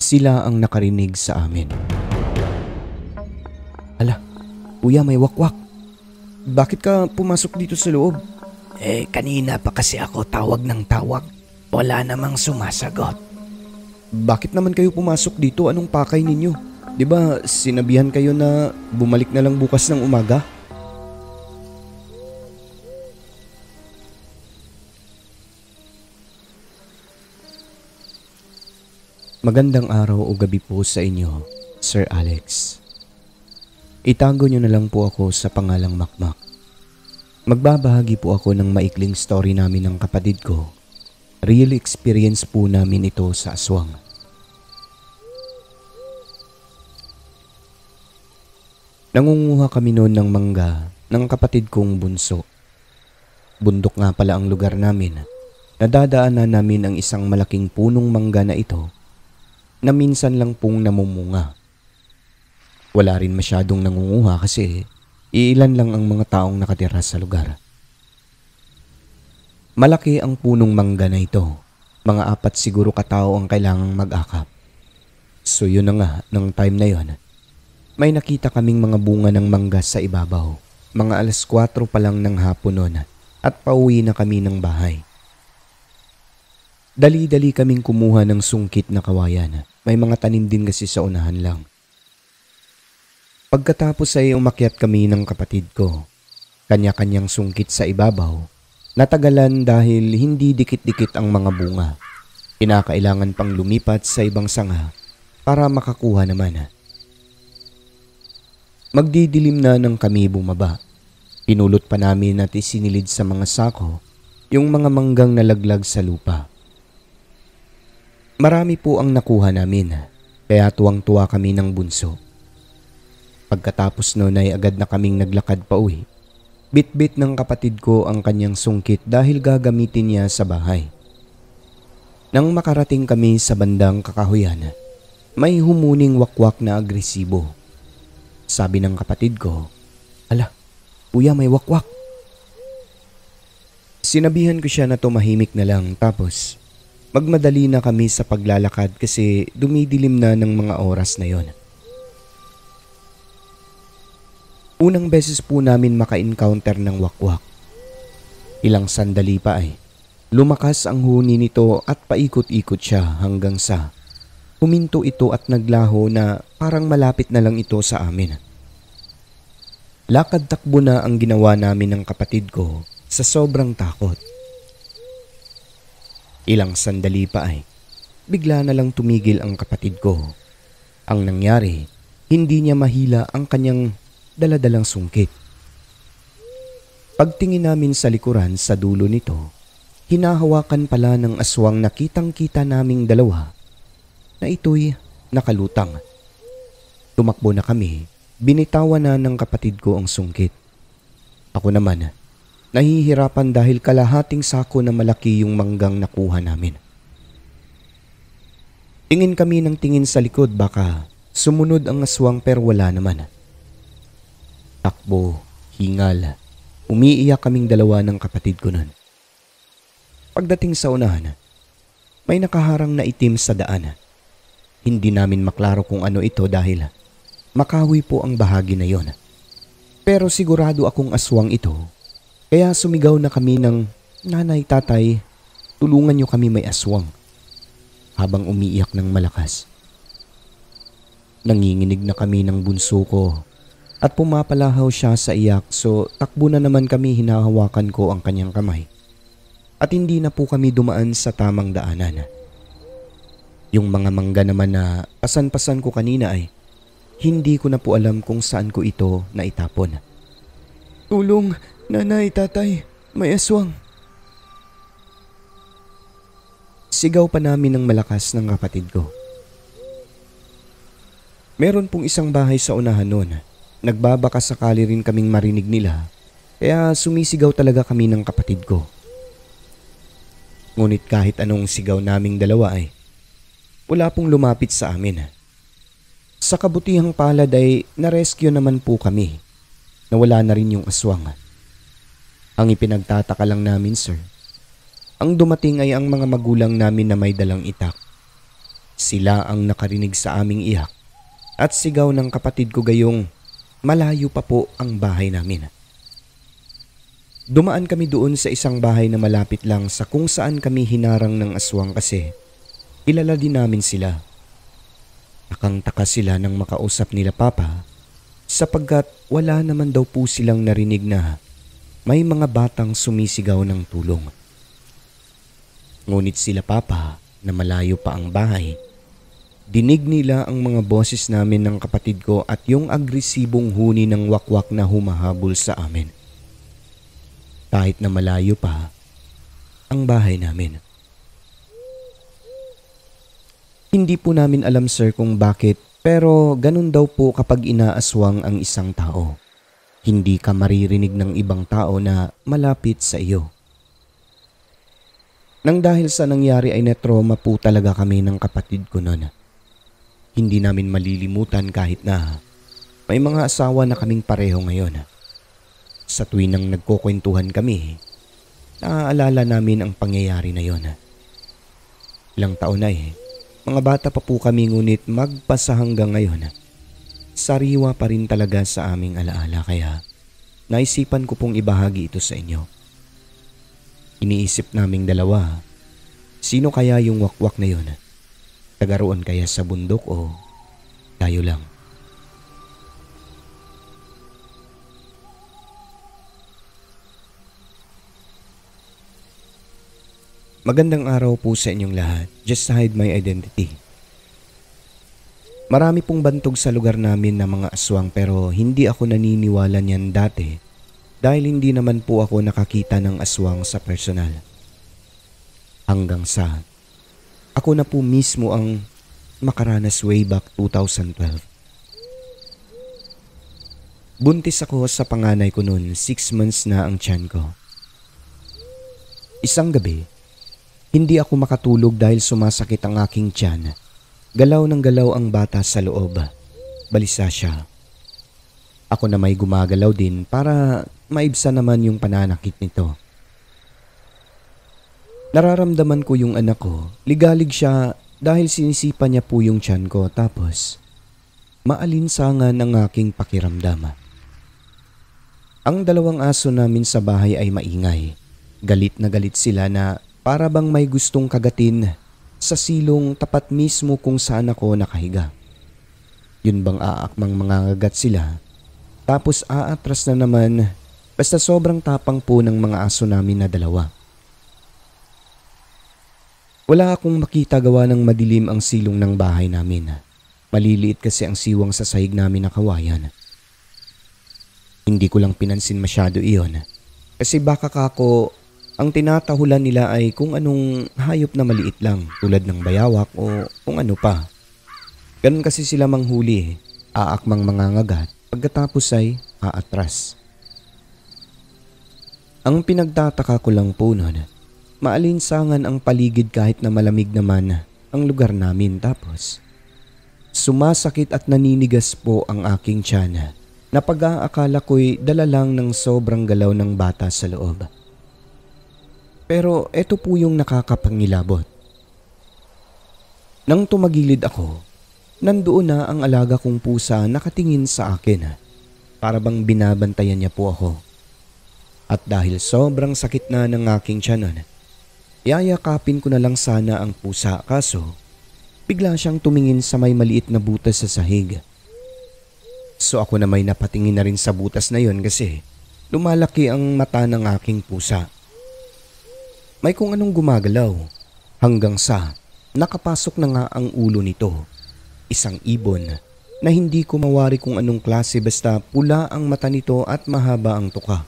Sila ang nakarinig sa amin. Hala, kuya, may wakwak. Bakit ka pumasok dito sa loob? Kanina pa kasi ako tawag ng tawag. Wala namang sumasagot. Bakit naman kayo pumasok dito? Anong pakay ninyo? 'Di ba sinabihan kayo na bumalik na lang bukas ng umaga? Magandang araw o gabi po sa inyo, Sir Alex. Itago niyo na lang po ako sa pangalang Makmak. Magbabahagi po ako ng maikling story namin ng kapatid ko. Real experience po namin ito sa aswang. Nangunguha kami noon ng mangga ng kapatid kong bunso. Bundok nga pala ang lugar namin. Nadadaanan namin ang isang malaking punong mangga na ito na minsan lang pong namumunga. Wala rin masyadong nangunguha kasi iilan lang ang mga taong nakatira sa lugar. Malaki ang punong mangga na ito. Mga 4 siguro katao ang kailangang mag-akap. So yun na nga, ng time na yon, may nakita kaming mga bunga ng mangga sa ibabaw. Mga 4:00 pa lang ng hapon noon at pauwi na kami ng bahay. Dali-dali kaming kumuha ng sungkit na kawayan. May mga tanim din kasi sa unahan lang. Pagkatapos ay umakyat kami ng kapatid ko. Kanya-kanyang sungkit sa ibabaw. Natagalan dahil hindi dikit-dikit ang mga bunga. Kinakailangan pang lumipat sa ibang sanga para makakuha naman. Magdidilim na nang kami bumaba. Pinulot pa namin at isinilid sa mga sako yung mga manggang nalaglag sa lupa. Marami po ang nakuha namin, kaya tuwang-tuwa kami ng bunso. Pagkatapos noon ay agad na kaming naglakad pa uwi. Bit-bit ng kapatid ko ang kanyang sungkit dahil gagamitin niya sa bahay. Nang makarating kami sa bandang Kakahuyan, may humuning wakwak na agresibo. Sabi ng kapatid ko, "Ala, kuya, may wakwak." Sinabihan ko siya na tumahimik na lang tapos magmadali na kami sa paglalakad kasi dumidilim na ng mga oras na yon. Unang beses po namin maka-encounter ng wakwak. Ilang sandali pa ay lumakas ang huni nito at paikot-ikot siya hanggang sa huminto ito at naglaho na parang malapit na lang ito sa amin. Lakad-takbo na ang ginawa namin ng kapatid ko sa sobrang takot. Ilang sandali pa ay bigla na lang tumigil ang kapatid ko. Ang nangyari, hindi niya mahila ang kanyang daladalang sungkit. Pagtingin namin sa likuran sa dulo nito, hinahawakan pala ng aswang na kitang-kita naming dalawa na ito'y nakalutang. Tumakbo na kami, binitawan na ng kapatid ko ang sungkit. Ako naman, nahihirapan dahil kalahating sako na malaki yung manggang nakuha namin. Tingin kami ng tingin sa likod, baka sumunod ang aswang pero wala naman. Takbo, hingal, umiiyak kaming dalawa ng kapatid ko nun. Pagdating sa unahan, may nakaharang na itim sa daan. Hindi namin maklaro kung ano ito dahil makahoy po ang bahagi na yon. Pero sigurado akong aswang ito, kaya sumigaw na kami ng, "Nanay, tatay, tulungan niyo kami, may aswang." Habang umiiyak ng malakas. Nanginginig na kami ng bunso ko at pumapalahaw siya sa iyak, so takbo na naman kami, hinahawakan ko ang kanyang kamay. At hindi na po kami dumaan sa tamang daanan. Yung mga mangga naman na pasan-pasan ko kanina ay hindi ko na po alam kung saan ko ito naitapon. "Tulong, nanay, tatay, may aswang." Sigaw pa namin ng malakas ng kapatid ko. Meron pong isang bahay sa unahan noon. Nagbabaka sakali rin kaming marinig nila, kaya sumisigaw talaga kami ng kapatid ko. Ngunit kahit anong sigaw naming dalawa ay wala pong lumapit sa amin. Sa kabutihang palad ay na-rescue naman po kami. Nawala na rin yung aswang. Ang ipinagtataka lang namin, sir, ang dumating ay ang mga magulang namin na may dalang itak. Sila ang nakarinig sa aming iyak at sigaw ng kapatid ko gayong malayo pa po ang bahay namin. Dumaan kami doon sa isang bahay na malapit lang sa kung saan kami hinarang ng aswang kasi kilala din namin sila. Takang-taka sila nang makausap nila Papa sapagkat wala naman daw po silang narinig na may mga batang sumisigaw ng tulong. Ngunit sila Papa na malayo pa ang bahay, dinig nila ang mga boses namin ng kapatid ko at yung agresibong huni ng wakwak na humahabol sa amin. Kahit na malayo pa ang bahay namin. Hindi po namin alam sir kung bakit pero ganun daw po kapag inaaswang ang isang tao. Hindi ka maririnig ng ibang tao na malapit sa iyo. Nang dahil sa nangyari ay netroma po talaga kami ng kapatid ko noon. Hindi namin malilimutan kahit na may mga asawa na kaming pareho ngayon. Sa tuwing nang nagkukwentuhan kami, naaalala namin ang pangyayari na yon. Ilang taon na mga bata pa po kami ngunit magpasa hanggang ngayon. Sariwa pa rin talaga sa aming alaala kaya naisipan ko pong ibahagi ito sa inyo. Iniisip naming dalawa, sino kaya yung wakwak na yon? Taga roon kaya sa bundok o tayo lang? Magandang araw po sa inyong lahat. Just hide my identity. Marami pong bantog sa lugar namin na mga aswang pero hindi ako naniniwala niyan dati dahil hindi naman po ako nakakita ng aswang sa personal. Hanggang sa ako na po mismo ang makaranas way back 2012. Buntis ako sa panganay ko noon, 6 months na ang tiyan ko. Isang gabi, hindi ako makatulog dahil sumasakit ang aking tiyan. Galaw ng galaw ang bata sa loob. Balisa siya. Ako na may gumagalaw din para maibsa naman yung pananakit nito. Nararamdaman ko yung anak ko. Ligalig siya dahil sinisipa niya po yung tiyan ko tapos maalinsangan ang aking pakiramdam. Ang dalawang aso namin sa bahay ay maingay. Galit na galit sila na para bang may gustong kagatin sa silong tapat mismo kung saan ako nakahiga. Yun bang aakmang mangangagat sila? Tapos aatras na naman basta sobrang tapang po ng mga aso namin na dalawa. Wala akong makita gawa ng madilim ang silong ng bahay namin. Maliliit kasi ang siwang sa sahig namin na kawayan. Hindi ko lang pinansin masyado iyon kasi baka kako ang tinatahulan nila ay kung anong hayop na maliit lang tulad ng bayawak o kung ano pa. Ganun kasi sila manghuli, aakmang mangangagat pagkatapos ay aatras. Ang pinagtataka ko lang po noon, maalinsangan ang paligid kahit na malamig naman ang lugar namin tapos sumasakit at naninigas po ang aking tiyan na pag-aakala ko'y dala lang ng sobrang galaw ng bata sa loob. Pero eto po yung nakakapangilabot. Nang tumagilid ako, nandoon na ang alaga kong pusa nakatingin sa akin. Para bang binabantayan niya po ako. At dahil sobrang sakit na ng aking tiyanan, yayakapin ko na lang sana ang pusa kaso bigla siyang tumingin sa may maliit na butas sa sahig. So ako na may napatingin na rin sa butas na yon kasi lumalaki ang mata ng aking pusa. May kung anong gumagalaw hanggang sa nakapasok na nga ang ulo nito. Isang ibon na hindi ko mawari kung anong klase basta pula ang mata nito at mahaba ang tuka.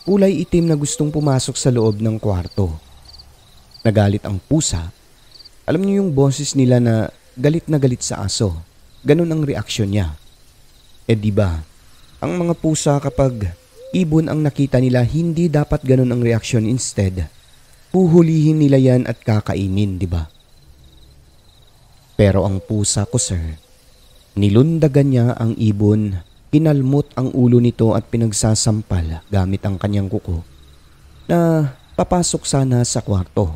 Kulay itim na gustong pumasok sa loob ng kwarto. Nagalit ang pusa. Alam niyo yung boses nila na galit sa aso. Ganun ang reaksyon niya. Diba, ang mga pusa kapag ibon ang nakita nila, hindi dapat ganun ang reaksyon. Instead, huhulihin nila yan at kakainin, diba? Pero ang pusa ko sir, nilundagan niya ang ibon, kinalmot ang ulo nito at pinagsasampal gamit ang kanyang kuko na papasok sana sa kwarto.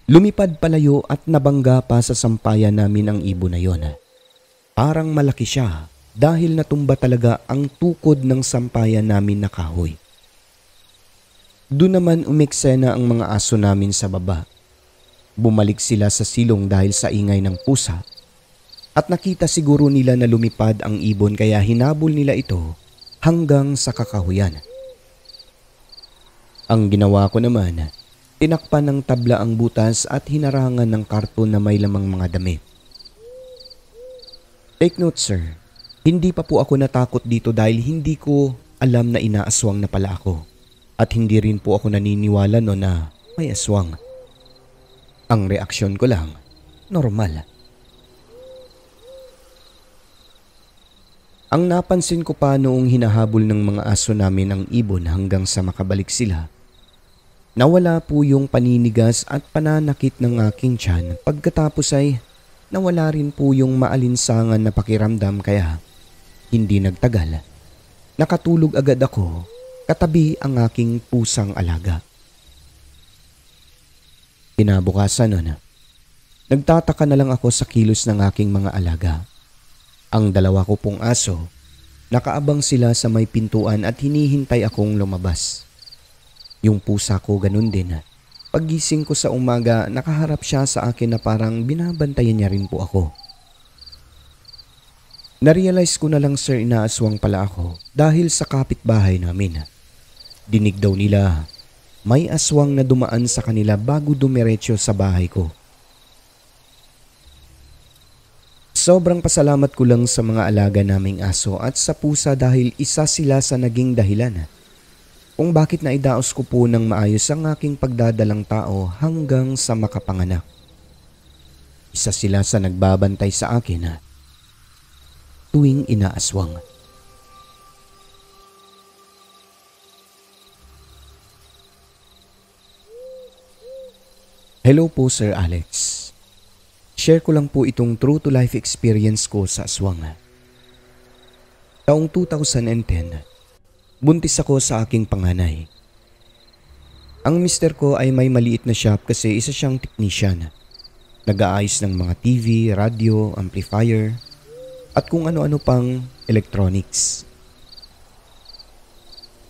Lumipad palayo at nabangga pa sa sampayan namin ang ibon na yon. Parang malaki siya dahil natumba talaga ang tukod ng sampayan namin na kahoy. Doon naman umeksena ang mga aso namin sa baba. Bumalik sila sa silong dahil sa ingay ng pusa at nakita siguro nila na lumipad ang ibon kaya hinabol nila ito hanggang sa kakahuyan. Ang ginawa ko naman, tinakpan ng tabla ang butas at hinarangan ng karton na may lamang mga damit. Take note sir, hindi pa po ako natakot dito dahil hindi ko alam na inaaswang na pala ako at hindi rin po ako naniniwala no na may aswang. Ang reaksyon ko lang, normal. Ang napansin ko pa noong hinahabol ng mga aso namin ang ibon hanggang sa makabalik sila, nawala po yung paninigas at pananakit ng aking tiyan pagkatapos ay nawala rin po yung maalinsangan na pakiramdam kaya hindi nagtagal. Nakatulog agad ako katabi ang aking pusang alaga. Kinabukasan nun, nagtataka na lang ako sa kilos ng aking mga alaga. Ang dalawa ko pong aso, nakaabang sila sa may pintuan at hinihintay akong lumabas. Yung pusa ko ganun din. Paggising ko sa umaga, nakaharap siya sa akin na parang binabantayan niya rin po ako. Narealize ko na lang sir inaaswang pala ako dahil sa kapitbahay namin. Dinig daw nila may aswang na dumaan sa kanila bago dumiretso sa bahay ko. Sobrang pasalamat ko lang sa mga alaga naming aso at sa pusa dahil isa sila sa naging dahilan kung bakit naidaos ko po ng maayos ang aking pagdadalang tao hanggang sa makapanganak. Isa sila sa nagbabantay sa akin tuwing inaaswang. Hello po Sir Alex. Share ko lang po itong true to life experience ko sa aswang. Taong 2010, buntis ako sa aking panganay. Ang mister ko ay may maliit na shop kasi isa siyang technician. Nag-aayos ng mga TV, radio, amplifier, at kung ano-ano pang electronics.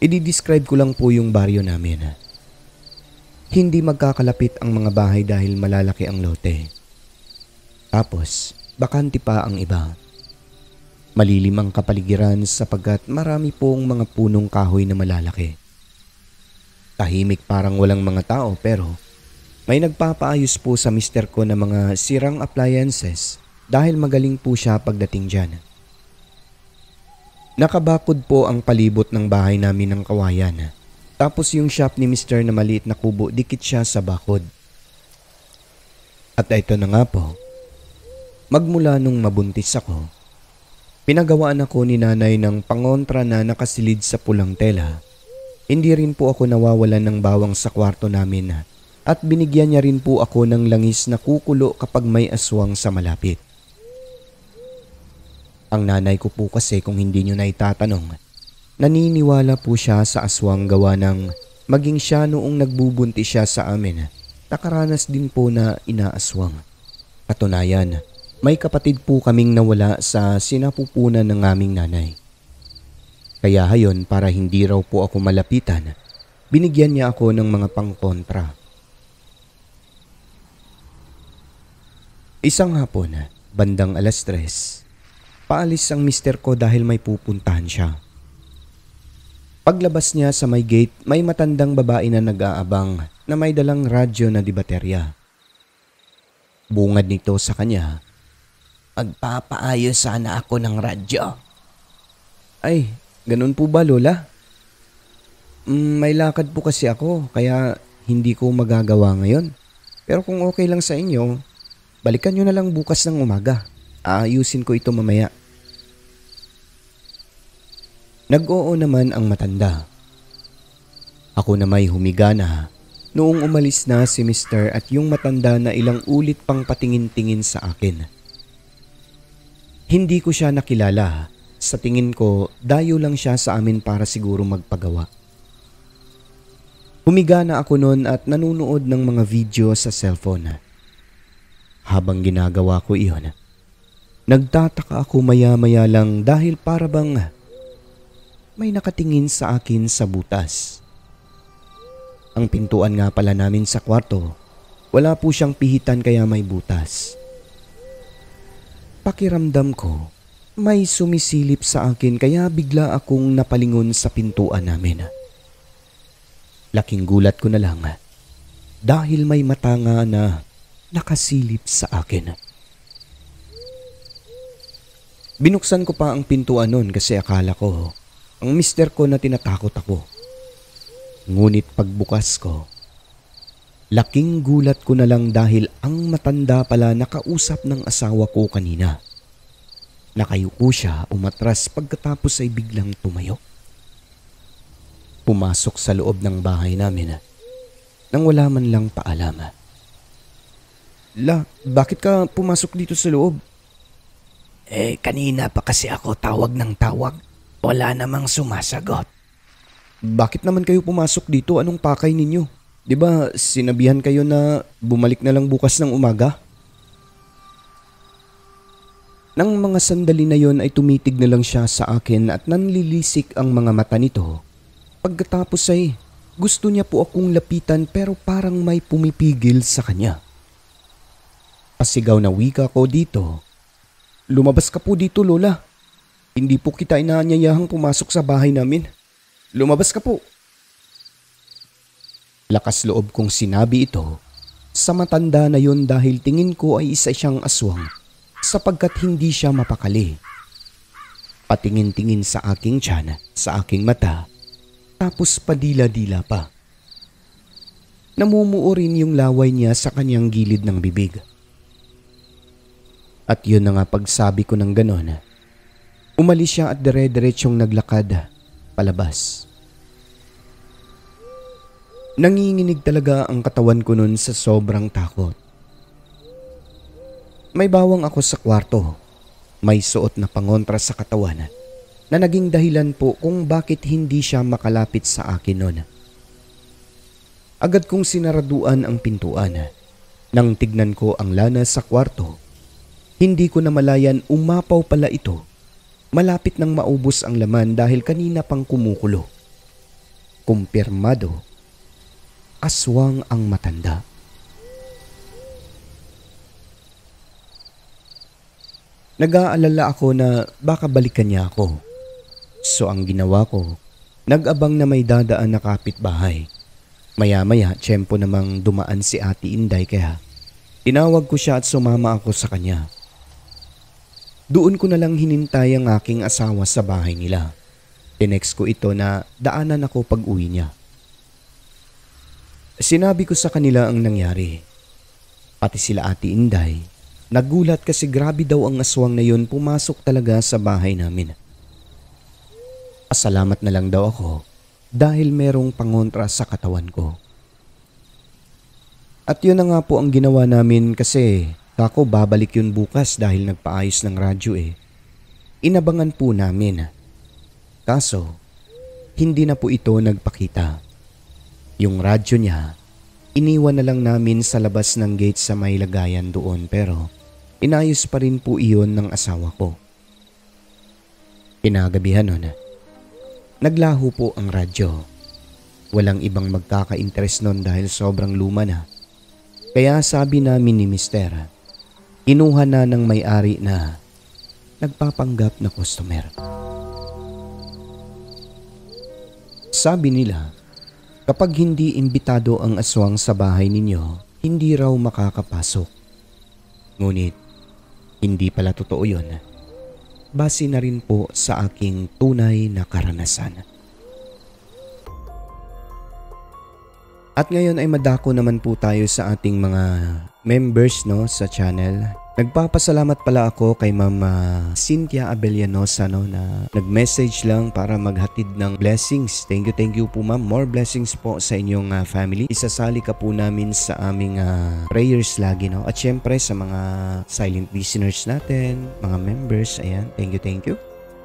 I-describe ko lang po yung baryo namin. Hindi magkakalapit ang mga bahay dahil malalaki ang lote. Tapos, bakante pa ang iba. Malilim ang kapaligiran sapagkat marami pong mga punong kahoy na malalaki. Tahimik parang walang mga tao pero may nagpapaayos po sa mister ko ng mga sirang appliances dahil magaling po siya pagdating dyan. Nakabakod po ang palibot ng bahay namin ng kawayan. Tapos yung shop ni mister na maliit na kubo, dikit siya sa bakod. At ito na nga po. Magmula nung mabuntis ako, pinagawaan ako ni nanay ng pangontra na nakasilid sa pulang tela. Hindi rin po ako nawawalan ng bawang sa kwarto namin at binigyan niya rin po ako ng langis na kukulo kapag may aswang sa malapit. Ang nanay ko po kasi kung hindi nyo na itatanong, naniniwala po siya sa aswang gawa ng maging siya noong nagbubuntis siya sa amin. Nakaranas din po na inaaswang. Katunayan, may kapatid po kaming nawala sa sinapupunan ng aming nanay. Kaya hayon para hindi raw po ako malapitan, binigyan niya ako ng mga pangkontra. Isang hapon, bandang 3:00, paalis ang mister ko dahil may pupuntahan siya. Paglabas niya sa may gate, may matandang babae na nag-aabang na may dalang radyo na di baterya. Bungad nito sa kanya, Magpapaayos sana ako ng radyo. "Ay, ganun po ba lola? May lakad po kasi ako kaya hindi ko magagawa ngayon. Pero kung okay lang sa inyo, balikan nyo na lang bukas ng umaga. Aayusin ko ito mamaya." Nag-oo naman ang matanda. Ako na may humiga na noong umalis na si mister at yung matanda na ilang ulit pang patingin-tingin sa akin. Hindi ko siya nakilala. Sa tingin ko, dayo lang siya sa amin para siguro magpagawa. Humiga na ako noon at nanunood ng mga video sa cellphone. Habang ginagawa ko iyon, nagtataka ako maya-maya lang dahil para bang may nakatingin sa akin sa butas. Ang pintuan nga pala namin sa kwarto, wala po siyang pihitan kaya may butas. Pakiramdam ko, may sumisilip sa akin kaya bigla akong napalingon sa pintuan namin. Laking gulat ko na lang dahil may mata nga na nakasilip sa akin. Binuksan ko pa ang pintuan noon kasi akala ko ang mister ko na tinatakot ako. Ngunit pagbukas ko, laking gulat ko na lang dahil ang matanda pala nakausap ng asawa ko kanina. Nakayuko siya, umatras pagkatapos ay biglang tumayo. Pumasok sa loob ng bahay namin nang wala man lang paalam. Bakit ka pumasok dito sa loob? Kanina pa kasi ako tawag ng tawag. Wala namang sumasagot. Bakit naman kayo pumasok dito? Anong pakay ninyo? 'Di ba sinabihan kayo na bumalik na lang bukas ng umaga? Nang mga sandali na yon ay tumitig na lang siya sa akin at nanlilisik ang mga mata nito. Pagkatapos ay gusto niya po akong lapitan pero parang may pumipigil sa kanya. Pasigaw na wika ko dito. Lumabas ka po dito, Lola. Hindi po kita inaanyayahang pumasok sa bahay namin. Lumabas ka po. Lakas loob kong sinabi ito sa matanda na yon dahil tingin ko ay isa siyang aswang sapagkat hindi siya mapakali. Patingin-tingin sa aking tiyan, sa aking mata, tapos padila-dila pa. Namumuo rin yung laway niya sa kanyang gilid ng bibig. At yun na nga pagsabi ko ng ganon, umalis siya at dire-diretsyong naglakad palabas. Nanginginig talaga ang katawan ko nun sa sobrang takot. May bawang ako sa kwarto. May suot na pangontra sa katawan na naging dahilan po kung bakit hindi siya makalapit sa akin noon. Agad kong sinaraduan ang pintuan. Nang tignan ko ang lana sa kwarto, hindi ko namalayan umapaw pala ito. Malapit nang maubos ang laman dahil kanina pang kumukulo. Kumpirmado, aswang ang matanda. Nag-aalala ako na baka balikan niya ako. So ang ginawa ko, nag-abang na may dadaan na kapitbahay. Maya-maya, tiyempo namang dumaan si Ate Inday kaya tinawag ko siya at sumama ako sa kanya. Doon ko na lang hinintay ang aking asawa sa bahay nila. Tinext ko ito na daanan ako pag uwi niya. Sinabi ko sa kanila ang nangyari. Pati sila Ate Inday, nagulat kasi grabe daw ang aswang na yun pumasok talaga sa bahay namin. Pasalamat na lang daw ako dahil merong pangontra sa katawan ko. At yun na nga po ang ginawa namin kasi kako babalik yun bukas dahil nagpaayos ng radyo eh. Inabangan po namin. Kaso, hindi na po ito nagpakita. Yung radyo niya, iniwan na lang namin sa labas ng gate sa may lagayan doon pero inayos pa rin po iyon ng asawa ko. Pinagabihan nun, naglaho po ang radyo. Walang ibang magkaka-interest nun dahil sobrang luma na. Kaya sabi namin ni Mister, kinuha na ng may-ari na nagpapanggap na customer. Sabi nila, kapag hindi imbitado ang aswang sa bahay ninyo, hindi raw makakapasok. Ngunit, hindi pala totoo yun. Base na rin po sa aking tunay na karanasan. At ngayon ay madako naman po tayo sa ating mga members sa channel. Nagpapasalamat pala ako kay Ma'am Cynthia Abellanosa na nag-message lang para maghatid ng blessings. Thank you po ma'am. More blessings po sa inyong family. Isasali ka po namin sa aming prayers lagi. At syempre sa mga silent listeners natin, mga members, ayan, thank you.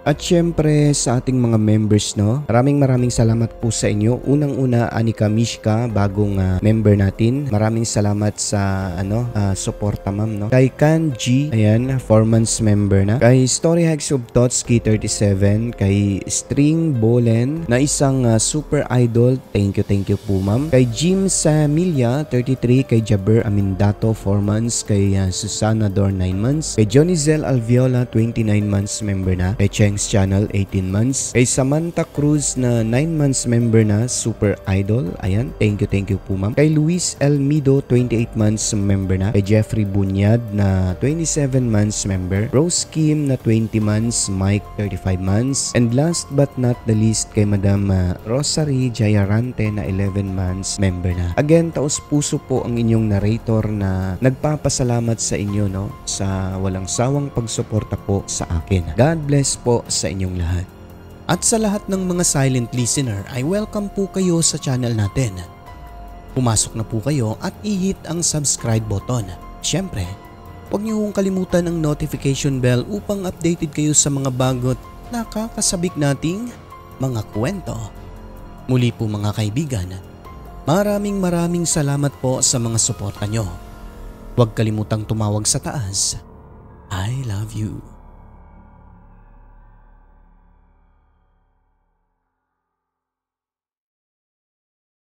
At syempre sa ating mga members, no, maraming salamat po sa inyo. Unang-una, Anika Mishka, bagong member natin. Maraming salamat sa suporta, ma'am, no. Kay Kan G, ayan, 4 months member na. Kay Story Hacks of Thoughts K37, kay String Bolen na isang super idol. Thank you po, ma'am. Kay Jim Samilia 33, kay Jaber Amindato 4 months, kay Susana Dor 9 months, kay Johnny Zel Alviola 29 months member na, kay Cheng's Channel 18 months, kay Samantha Cruz na 9 months member na, super idol. Ayan, thank you po, ma'am. Kay Luis Elmido 28 months member na, kay Jeffrey Bunyad na 27 months member, Rose Kim na 20 months, Mike 35 months, and last but not the least kay Madam Rosary Jayarante na 11 months member na. Again, taos puso po ang inyong narrator na nagpapasalamat sa inyo, no, sa walang sawang pagsuporta po sa akin. God bless po sa inyong lahat. At sa lahat ng mga silent listener ay welcome po kayo sa channel natin. Pumasok na po kayo at i-hit ang subscribe button. Siyempre, huwag niyo hong kalimutan ang notification bell upang updated kayo sa mga bagot nakakasabik nating mga kwento. Muli po mga kaibigan, maraming salamat po sa mga suporta nyo. Huwag kalimutang tumawag sa taas. I love you.